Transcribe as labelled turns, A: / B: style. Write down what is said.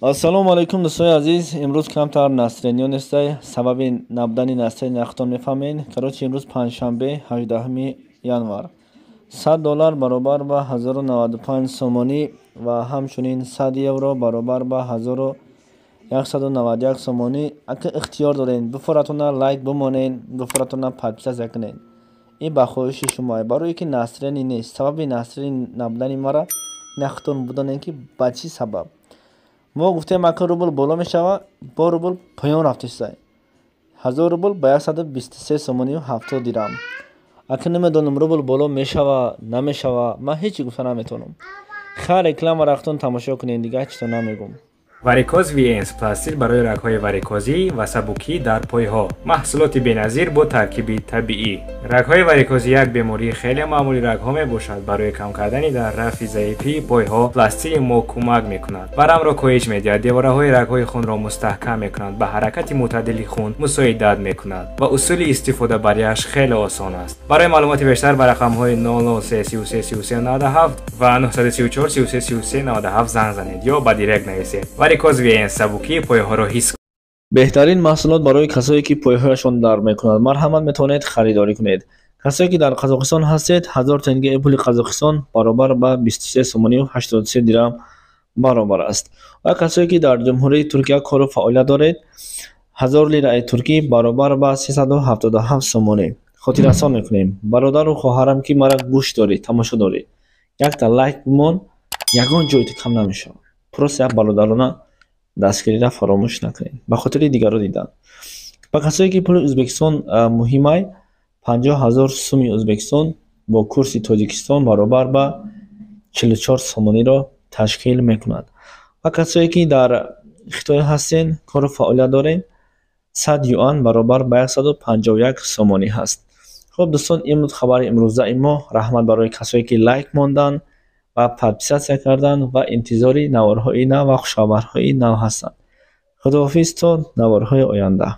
A: ассалому алайкум дӯстои азиз. Имрӯз камтар насрениён нестай. Сабаби набудани насрени нахтон мефаҳмед. Карочи имрӯз панҷшанбе 18 январ. $100 баробар ба 1095 сомонӣ ва ҳамчунин 100 евро баробар ба 1191 сомонӣ. Ака ихтиёр доред, буфоратона лайк бимонед, буфоратона подписатсия кунед. Ин ба хоҳиши шумо е. Барое ки насрени нест. Сабаби насрени набудани мара нахтон будане ки ба чӣ сабаб? мо гуфтем ака рубл боло мешава, бо рубл поён рафтистай. 1000 рубл ба 123 сомонию 70 дирам. Ака намедонам рубл боло мешава, намешава, ман ҳеҷ гуфта наметонам. Хай реклама рахтон тамошо кунед, дига ҳеҷ то намегум.
B: Варикоз VNS пластир барои рагҳои варикозӣ ва сабукӣ дар пойҳо. Маҳсулоти беназир бо таркиби табиӣ. Рагҳои варикозӣ як бемории хеле маъмули рагҳо мебошад. Барои кам кардани дар рафъи заифии пойҳо пластири мо кӯмак мекунад. Варамро коҳиш медиҳад, девораҳои рагҳои хунро мустаҳкам мекунад, ба ҳаракати мӯътадили хун мусоидат мекунад ва усули истифода бариаш хеле осон аст. Барои маълумоти бештар ба рақамҳои 00333397 ва 934333397 занг занед ё ба директ нависед. Варикоз VNS сабукии пойҳоро ҳис.
A: беҳтарин маҳсулот барои касое ки пойҳояшон дард мекунад. Марҳамат метавонед харидорӣ кунед. касое ки дар Қазоқистон ҳастед, 1000 тенге пули Қазоқистон баробар ба 23 сомонию 83 дирам баробар аст. ва касое ки дар ҷумҳурии Туркия кору фаъолият доред, 1000 лираи туркӣ баробар ба 377 сомонӣ. хотиррасон мекунем. бародару хоҳарам ки мара гӯш дорӣ, тамошо дорӣ. якта лайк бимон, ягон ҷойт кам намешавад. просто як бародарона дастгириро фаромӯш накунед. ба хотири дигаро дидан. ба касое ки пули Ӯзбекистон муҳимай, 50000 сумми Ӯзбекистон бо курси Тоҷикистон баробар ба 44 сомониро ташкил мекунад. ва касое ки дар Хитой ҳастен, кору фаъолият доред, 100 юан баробар ба 151 сомонӣ ҳаст. хуб дӯстон, ин буд хабари имрӯзаи мо. раҳмат барои касое ки лайк мондан ва подписатсия кардан ва интизори наворҳои нав ва хушхабарҳои нав ҳастанд. худоҳофиз то наворҳои оянда.